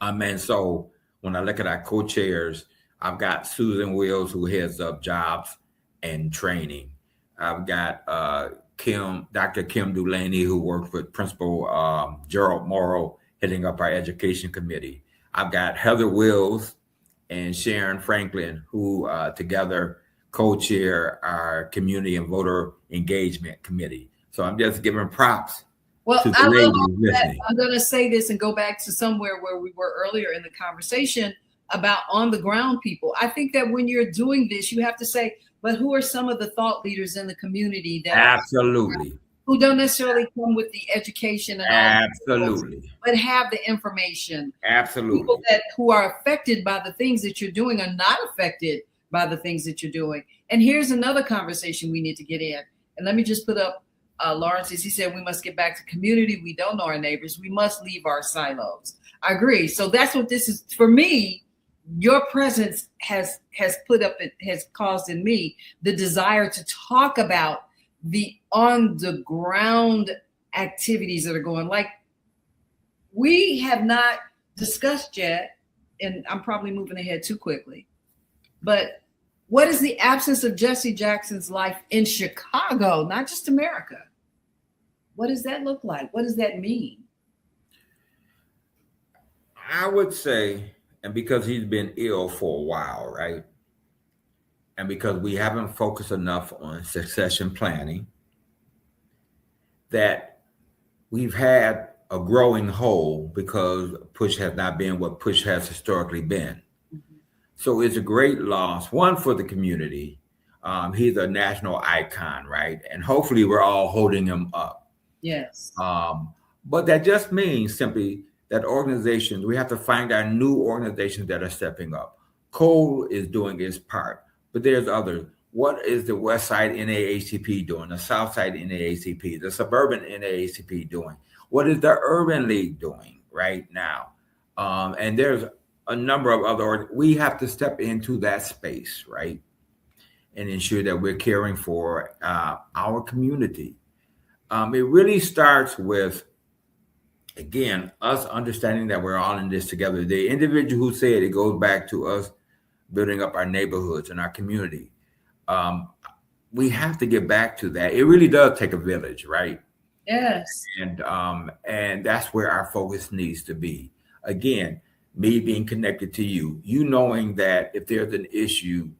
And so when I look at our co-chairs, I've got Susan Wills, who heads up jobs and training. I've got Dr. Kim Dulaney, who works with Principal Gerald Morrow, heading up our education committee. I've got Heather Wills and Sharon Franklin, who together co-chair our community and voter engagement committee. So I'm just giving props. Well, to the I love ladies that. listening. I'm going to say this and go back to somewhere where we were earlier in the conversation about on the ground people. I think that when you're doing this, you have to say, but who are some of the thought leaders in the community that Absolutely. who don't necessarily come with the education and all, Absolutely. but have the information. Absolutely. People who are affected by the things that you're doing are not affected by the things that you're doing. And here's another conversation we need to get in. And let me just put up Lawrence, as he said, we must get back to community. We don't know our neighbors. We must leave our silos. I agree. So that's what this is for me. Your presence has caused in me the desire to talk about the on the ground activities that are going. Like, we have not discussed yet, and I'm probably moving ahead too quickly, but what is the absence of Jesse Jackson's life in Chicago, not just America? What does that look like? What does that mean? I would say, and because he's been ill for a while, right? And because we haven't focused enough on succession planning, that we've had a growing hole because push has not been what push has historically been. Mm-hmm. So it's a great loss, one, for the community. He's a national icon, right? And hopefully we're all holding him up. Yes. But that just means simply that organizations, we have to find our new organizations that are stepping up. Cole is doing his part, but there's others. What is the West Side NAACP doing? The South Side NAACP, the Suburban NAACP doing? What is the Urban League doing right now? And there's a number of other, we have to step into that space, right? And ensure that we're caring for our community. It really starts with, again, us understanding that we're all in this together. The individual who said it goes back to us building up our neighborhoods and our community. We have to get back to that. It really does take a village, right? Yes. And that's where our focus needs to be. Again, me being connected to you, you knowing that if there's an issue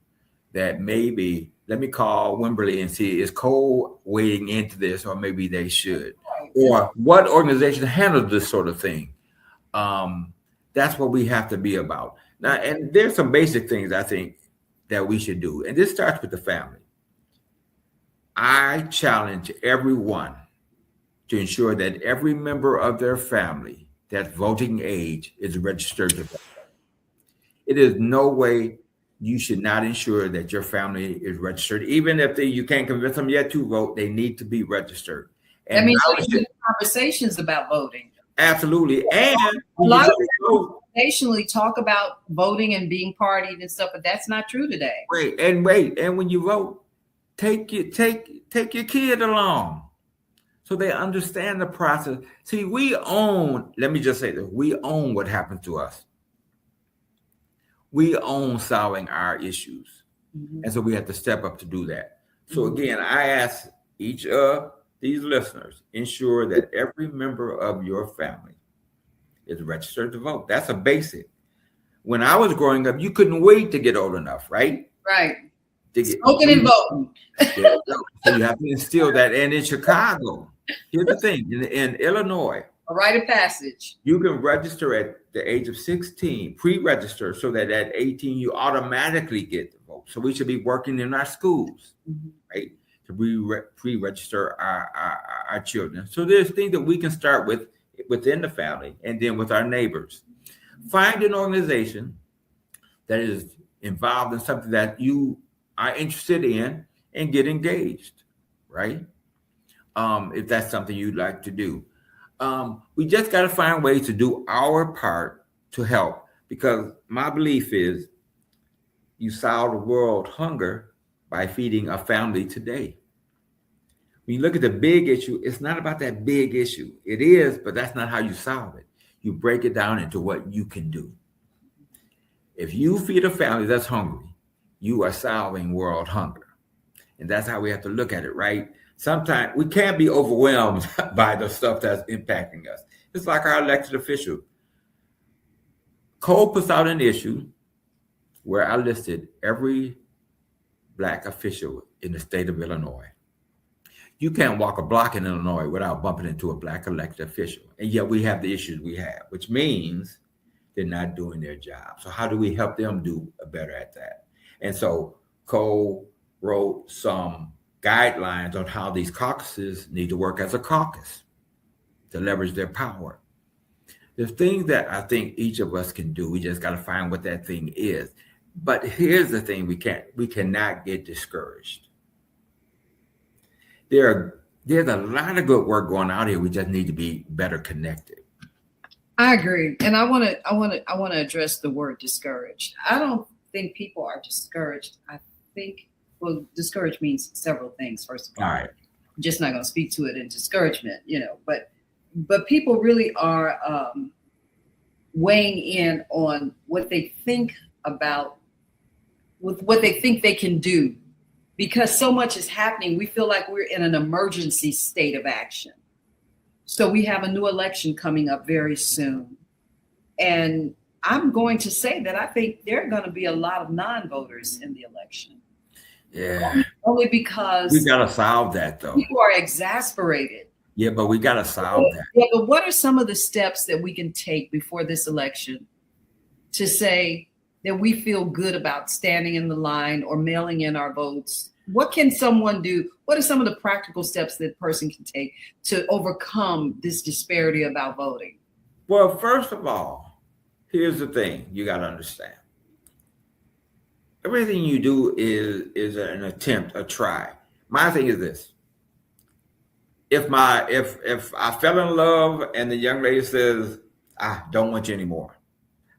that maybe, let me call Wimberly and see, is Cole wading into this, or maybe they should? Or what organization handles this sort of thing? That's what we have to be about. Now, and there's some basic things I think that we should do. And this starts with the family. I challenge everyone to ensure that every member of their family that's voting age is registered to vote. It is no way you should not ensure that your family is registered. Even if you can't convince them yet to vote, they need to be registered. And that means we conversations about voting. Absolutely. And a lot of people nationally talk about voting and being partied and stuff, but that's not true today. Wait. And when you vote, take your kid along so they understand the process. See, let me just say this, we own what happens to us. We own solving our issues. Mm-hmm. And so we have to step up to do that. So again, I ask each of these listeners, ensure that every member of your family is registered to vote. That's a basic. When I was growing up, you couldn't wait to get old enough, right? Right. Smoking and voting. So you have to instill that. And in Chicago, here's the thing, in Illinois, a rite of passage. You can register at the age of 16, pre-register, so that at 18, you automatically get the vote. So we should be working in our schools, right, to pre-register our children. So there's things that we can start with within the family and then with our neighbors. Find an organization that is involved in something that you are interested in and get engaged, right? If that's something you'd like to do. We just got to find ways to do our part to help, because my belief is you solve the world hunger by feeding a family today. When you look at the big issue, it's not about that big issue. It is, but that's not how you solve it. You break it down into what you can do. If you feed a family that's hungry, you are solving world hunger. And that's how we have to look at it, right? Sometimes we can't be overwhelmed by the stuff that's impacting us. It's like our elected official. Cole puts out an issue where I listed every Black official in the state of Illinois. You can't walk a block in Illinois without bumping into a Black elected official. And yet we have the issues we have, which means they're not doing their job. So how do we help them do better at that? And so Cole wrote some guidelines on how these caucuses need to work as a caucus to leverage their power. There's things that I think each of us can do. We just got to find what that thing is. But here's the thing: we cannot get discouraged. There's a lot of good work going out here. We just need to be better connected. I agree, and I want to address the word discouraged. I don't think people are discouraged. I think, well, discouraged means several things. First of all, right. I'm just not going to speak to it in discouragement, but people really are weighing in on what they think about, with what they think they can do, because so much is happening. We feel like we're in an emergency state of action. So we have a new election coming up very soon. And I'm going to say that I think there are going to be a lot of non-voters in the election. Yeah. Only because we got to solve that, though. People are exasperated. Yeah, but we got to solve that. Yeah, but what are some of the steps that we can take before this election to say that we feel good about standing in the line or mailing in our votes? What can someone do? What are some of the practical steps that a person can take to overcome this disparity about voting? Well, first of all, here's the thing you got to understand. Everything you do is an attempt, a try. My thing is this. If I fell in love and the young lady says, I don't want you anymore,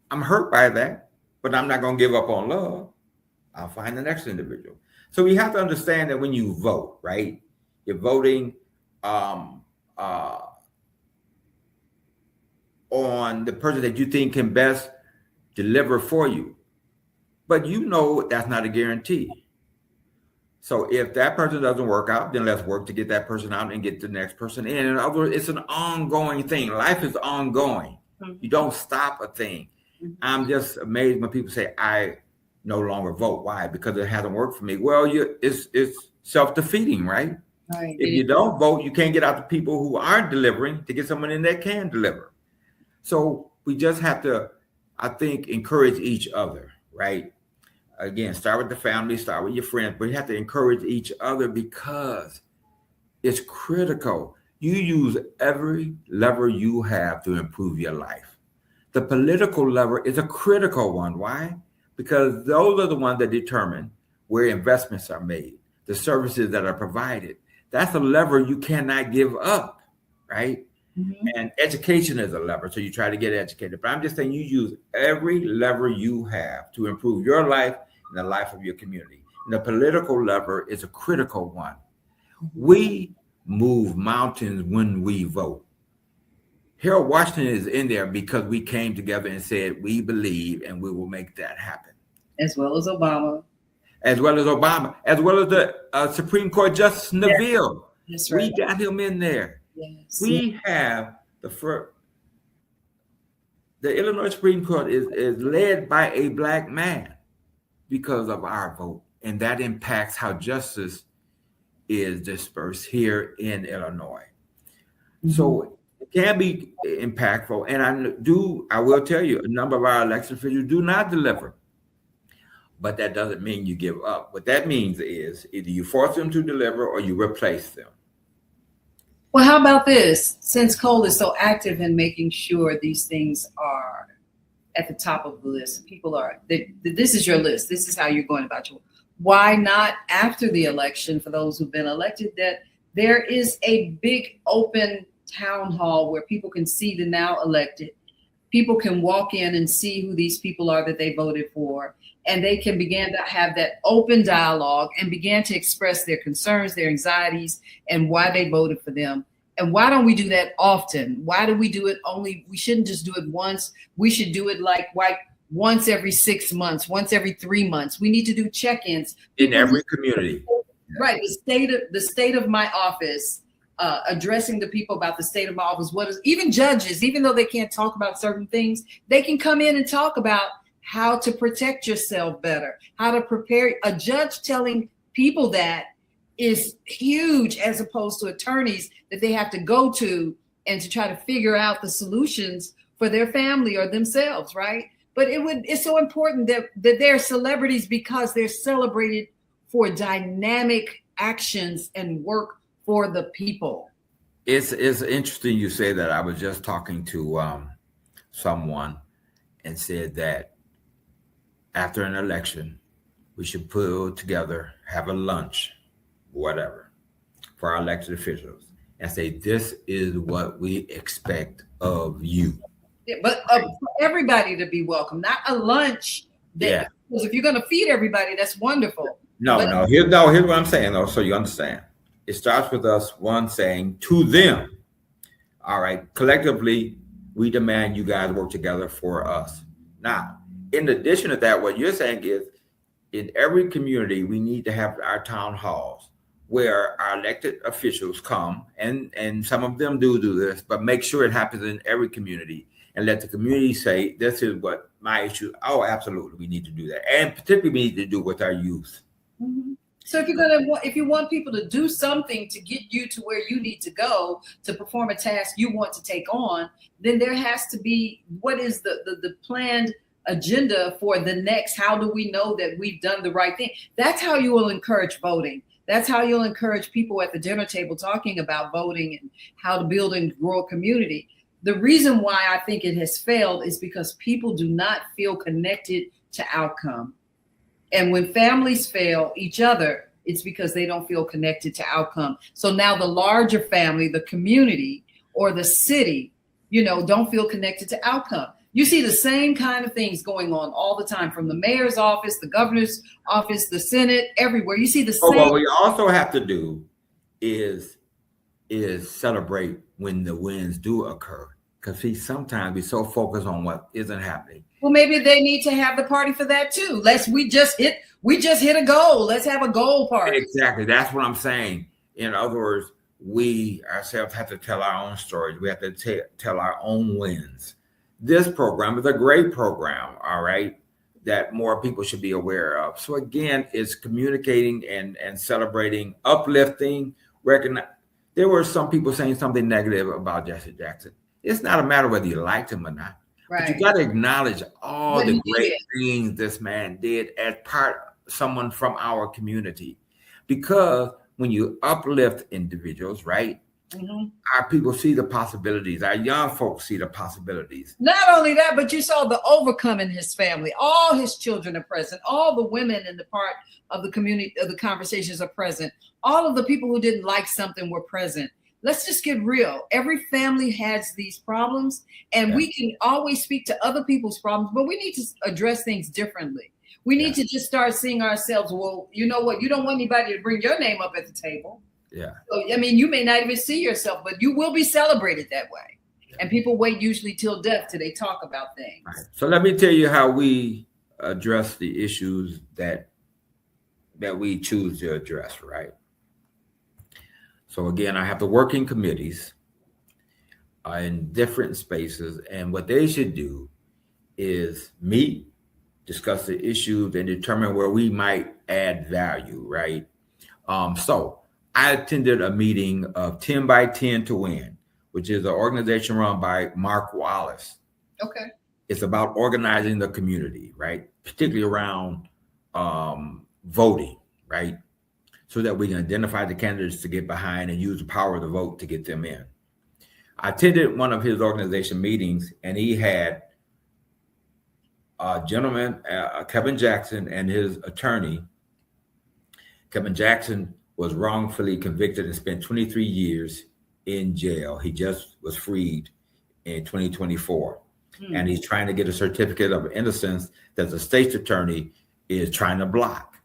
I'm hurt by that, but I'm not going to give up on love. I'll find the next individual. So we have to understand that when you vote, right, you're voting on the person that you think can best deliver for you. But you know that's not a guarantee. So if that person doesn't work out, then let's work to get that person out and get the next person in. In other words, it's an ongoing thing. Life is ongoing. Mm-hmm. You don't stop a thing. Mm-hmm. I'm just amazed when people say, I no longer vote. Why? Because it hasn't worked for me. Well, it's self-defeating, right? Right. If you don't vote, you can't get out the people who aren't delivering to get someone in that can deliver. So we just have to, I think, encourage each other, right? Again, start with the family, start with your friends, but you have to encourage each other because it's critical. You use every lever you have to improve your life. The political lever is a critical one. Why? Because those are the ones that determine where investments are made, the services that are provided. That's a lever you cannot give up, right? Mm-hmm. And education is a lever, so you try to get educated. But I'm just saying you use every lever you have to improve your life and the life of your community. And the political lever is a critical one. We move mountains when we vote. Harold Washington is in there because we came together and said, we believe and we will make that happen. As well as Obama. As well as the Supreme Court Justice Neville. That's right. We got him in there. Yes. We have the Illinois Supreme Court is led by a Black man because of our vote. And that impacts how justice is dispersed here in Illinois. Mm-hmm. So it can be impactful. And I will tell you, a number of our elected officials do not deliver. but that doesn't mean you give up. What that means is either you force them to deliver or you replace them. Well, how about this? Since Cole is so active in making sure these things are at the top of the list, people are, this is your list. This is how you're going about your, why not after the election, for those who've been elected, that there is a big open town hall where people can see the now elected. People can walk in and see who these people are that they voted for, and they can begin to have that open dialogue and begin to express their concerns, their anxieties, and why they voted for them. And why don't we do that often? Why do we do it only? We shouldn't just do it once. We should do it like once every 6 months, once every 3 months. We need to do check-ins in every community. Right. The state of my office, addressing the people about the state of my office. What is, even judges, even though they can't talk about certain things, they can come in and talk about how to protect yourself better, how to prepare. A judge telling people that is huge, as opposed to attorneys that they have to go to and to try to figure out the solutions for their family or themselves, right? But it's so important that they're celebrities because they're celebrated for dynamic actions and work for the people. It's interesting you say that. I was just talking to someone and said that after an election, we should put together, have a lunch, whatever, for our elected officials and say, this is what we expect of you. Yeah, but for everybody to be welcome, not a lunch. Because if you're going to feed everybody, that's wonderful. No. Here's what I'm saying, though, so you understand. It starts with us, one, saying to them, all right, collectively, we demand you guys work together for us. Now, in addition to that, what you're saying is in every community, we need to have our town halls where our elected officials come, and some of them do this, but make sure it happens in every community and let the community say, this is what my issue. Oh, absolutely, we need to do that. And particularly we need to do with our youth. Mm-hmm. So if you want people to do something to get you to where you need to go to perform a task you want to take on, then there has to be, what is the planned agenda for the next? How do we know that we've done the right thing? That's how you will encourage voting. That's how you'll encourage people at the dinner table talking about voting and how to build and grow a community. The reason why I think it has failed is because people do not feel connected to outcome. And when families fail each other, it's because they don't feel connected to outcome. So now the larger family, the community or the city, don't feel connected to outcome. You see the same kind of things going on all the time, from the mayor's office, the governor's office, the Senate, everywhere. You see the same. What we also have to do is celebrate when the wins do occur. Because sometimes we so focused on what isn't happening. Well, maybe they need to have the party for that too. We just hit a goal. Let's have a goal party. Exactly. That's what I'm saying. In other words, we ourselves have to tell our own stories. We have to tell our own wins. This program is a great program, all right, that more people should be aware of. So again, it's communicating and celebrating, uplifting, recognize. There were some people saying something negative about Jesse Jackson. It's not a matter whether you liked him or not. Right. But you got to acknowledge all the great things this man did as someone from our community. Because when you uplift individuals, right, our people see the possibilities. Our young folks see the possibilities. Not only that, but you saw the overcome in his family. All his children are present. All the women in the part of the community of the conversations are present. All of the people who didn't like something were present. Let's just get real. Every family has these problems, and we can always speak to other people's problems, but we need to address things differently. We need to just start seeing ourselves, well, you know what? You don't want anybody to bring your name up at the table. Yeah. So, I mean, you may not even see yourself, but you will be celebrated that way. Yeah. And people wait usually till death till they talk about things. Right. So let me tell you how we address the issues that we choose to address, right? So again, I have the working committees in different spaces, and what they should do is meet, discuss the issues, and determine where we might add value, right? So I attended a meeting of 10 by 10 to Win, which is an organization run by Mark Wallace. Okay. It's about organizing the community, right? Particularly around voting, right? So that we can identify the candidates to get behind and use the power of the vote to get them in. I attended one of his organization meetings, and he had a gentleman, Kevin Jackson, and his attorney. Kevin Jackson was wrongfully convicted and spent 23 years in jail. He just was freed in 2024. And he's trying to get a certificate of innocence that the state's attorney is trying to block.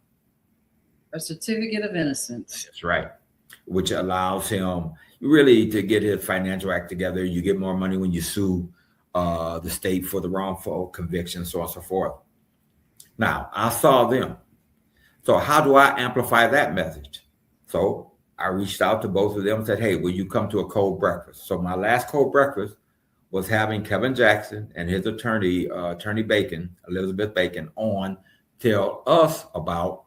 A certificate of innocence. That's right. Which allows him really to get his financial act together. You get more money when you sue the state for the wrongful conviction, so on and so forth. Now, I saw them. So how do I amplify that message? So I reached out to both of them and said, hey, will you come to a cold breakfast? So my last cold breakfast was having Kevin Jackson and his attorney, Attorney Bacon, Elizabeth Bacon, on tell us about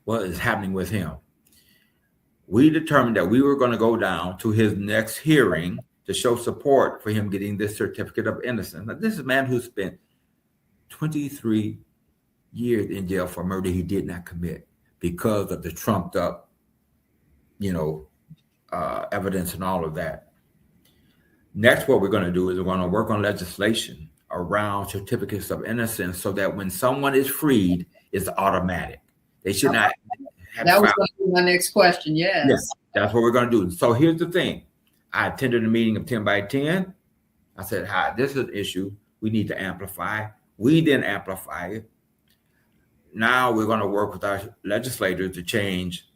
what is happening with him. We determined that we were going to go down to his next hearing to show support for him getting this certificate of innocence. Now, this is a man who spent 23 years in jail for murder he did not commit because of the trumped up, evidence and all of that. Next, what we're going to do is we're going to work on legislation around certificates of innocence so that when someone is freed, it's automatic. They should not have that was going to be my next question. Yes. That's what we're going to do. So here's the thing. I attended a meeting of 10 by 10. I said, hi, this is an issue we need to amplify. We didn't amplify it. Now we're going to work with our legislators to change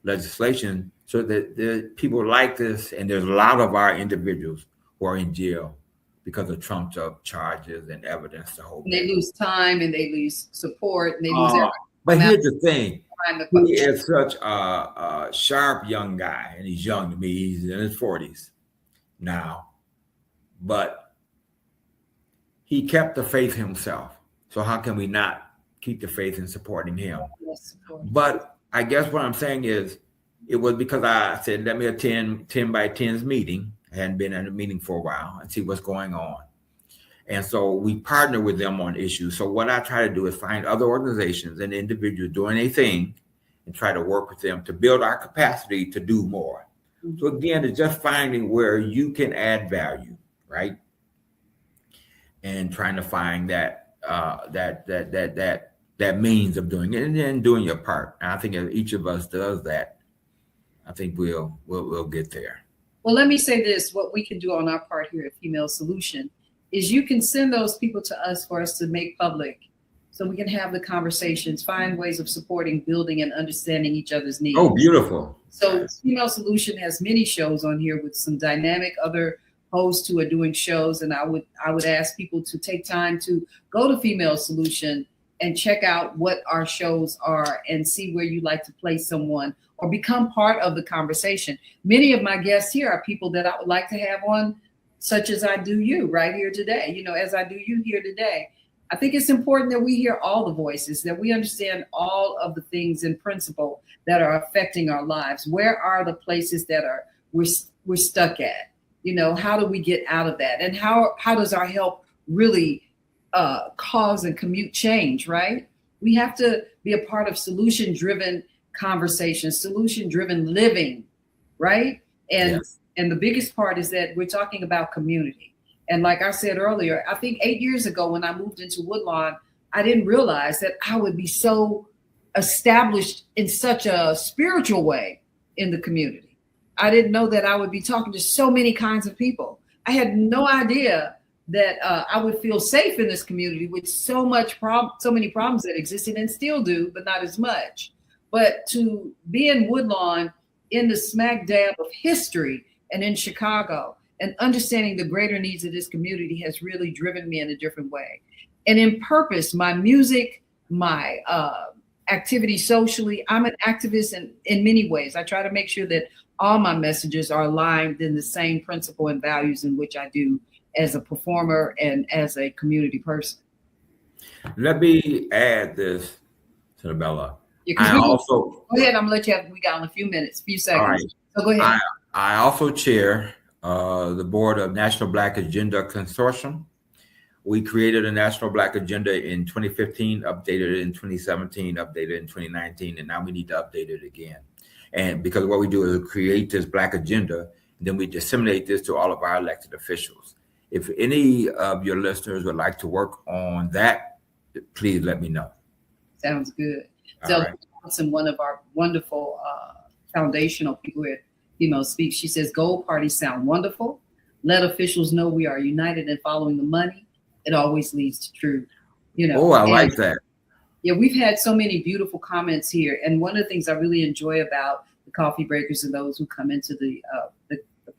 legislation so that the people like this, and there's a lot of our individuals who are in jail because of trumped up charges and evidence. They lose time and they lose support and they lose everything. But here's the thing. He is such a sharp young guy, and he's young to me. He's in his 40s now. But he kept the faith himself. So how can we not keep the faith in supporting him? But I guess what I'm saying is it was because I said, let me attend 10 by 10's meeting. I hadn't been in a meeting for a while and see what's going on. And so we partner with them on issues. So what I try to do is find other organizations and individuals doing a thing and try to work with them to build our capacity to do more. So again, it's just finding where you can add value, right? And trying to find that means of doing it and then doing your part. And I think if each of us does that, I think we'll get there. Well, let me say this, what we can do on our part here at Female Solution is you can send those people to us for us to make public so we can have the conversations, find ways of supporting, building, and understanding each other's needs. Oh, beautiful. So Female Solution has many shows on here with some dynamic other hosts who are doing shows. And I would ask people to take time to go to Female Solution and check out what our shows are and see where you'd like to place someone or become part of the conversation. Many of my guests here are people that I would like to have on, such as I do you right here today, as I do you here today. I think it's important that we hear all the voices, that we understand all of the things in principle that are affecting our lives. Where are the places that we're stuck at? How do we get out of that? And how does our help really cause and commute change, right? We have to be a part of solution-driven conversation, solution-driven living, right? And the biggest part is that we're talking about community. And like I said earlier, I think 8 years ago when I moved into Woodlawn, I didn't realize that I would be so established in such a spiritual way in the community. I didn't know that I would be talking to so many kinds of people. I had no idea that I would feel safe in this community with so many problems that existed and still do, but not as much. But to be in Woodlawn in the smack dab of history and in Chicago and understanding the greater needs of this community has really driven me in a different way. And in purpose, my music, my activity socially, I'm an activist in many ways. I try to make sure that all my messages are aligned in the same principle and values in which I do as a performer and as a community person. Let me add this, Senabella. Go ahead. I'm gonna let you have. We got a few seconds. All right. So go ahead. I also chair the board of National Black Agenda Consortium, We created a national Black agenda in 2015, updated it in 2017, updated it in 2019, and now we need to update it again. And because what we do is create this Black agenda, and then we disseminate this to all of our elected officials. If any of your listeners would like to work on that, please let me know. Sounds good. All So right. Johnson, one of our wonderful foundational people here, Female Speak, she says, gold parties sound wonderful. Let officials know we are united in following the money. It always leads to truth. Oh, I like that. Yeah, we've had so many beautiful comments here. And one of the things I really enjoy about the coffee breakers and those who come into the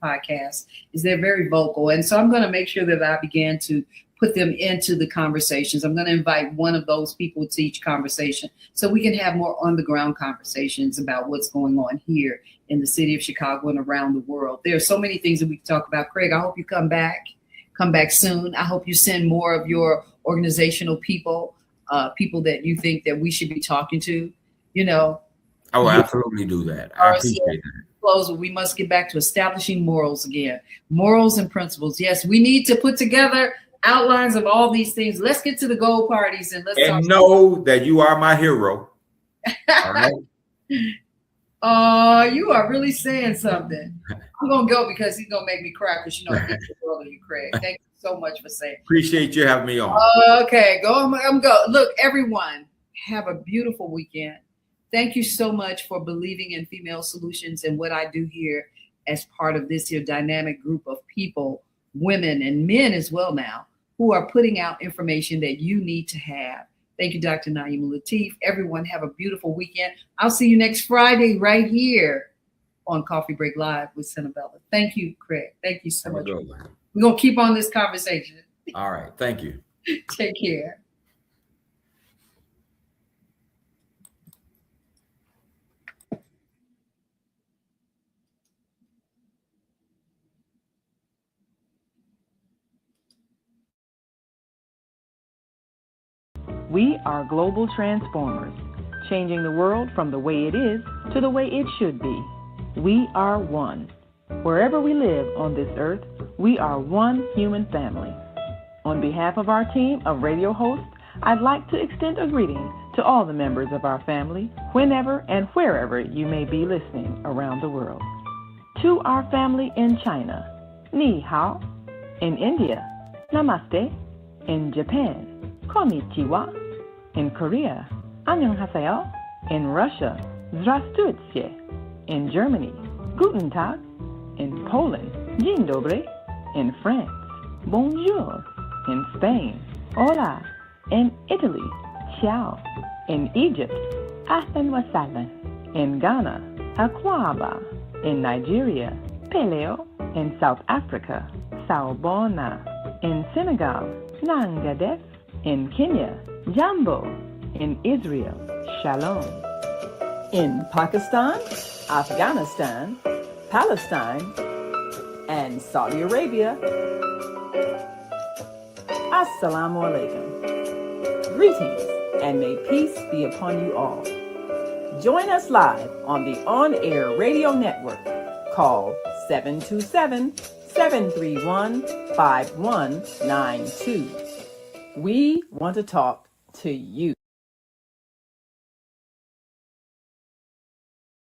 podcast is they're very vocal. And so I'm going to make sure that I begin to put them into the conversations. I'm going to invite one of those people to each conversation so we can have more on the ground conversations about what's going on here in the city of Chicago and around the world. There are so many things that we can talk about. Craig, I hope you come back soon. I hope you send more of your organizational people, people that you think that we should be talking to, I will absolutely do that. I appreciate that. Close, we must get back to establishing morals again. Morals and principles. Yes, we need to put together outlines of all these things. Let's get to the gold parties and let's know that you are my hero. All right. You are really saying something. I'm gonna go because he's gonna make me cry because I think the world of you, Craig. Thank you so much for saying. Appreciate you having me on. Okay, I'm go. Look, everyone, have a beautiful weekend. Thank you so much for believing in Female Solutions and what I do here as part of this here dynamic group of people, women and men as well now, who are putting out information that you need to have. Thank you, Dr. Naima Latif. Everyone have a beautiful weekend. I'll see you next Friday right here on Coffee Break Live with Senabella. Thank you, Craig. Thank you so much. We're going to keep on this conversation. All right. Thank you. Take care. We are global transformers, changing the world from the way it is to the way it should be. We are one. Wherever we live on this earth, we are one human family. On behalf of our team of radio hosts, I'd like to extend a greeting to all the members of our family, whenever and wherever you may be listening around the world. To our family in China, Ni Hao. In India, Namaste. In Japan, Konnichiwa. In Korea, Annyeonghaseyo. In Russia, Здравствуйте. In Germany, Guten Tag. In Poland, Dzień dobry. In France, Bonjour. In Spain, Hola. In Italy, Ciao. In Egypt, Ahlan wa sahlan. In Ghana, Akwaba. In Nigeria, Peleo. In South Africa, Sawubona. In Senegal, Nangadef. In Kenya, Jambo. In Israel, Shalom. In Pakistan, Afghanistan, Palestine, and Saudi Arabia, Assalamu alaikum. Greetings, and may peace be upon you all. Join us live on the on-air radio network called 727-731-5192. We want to talk to you.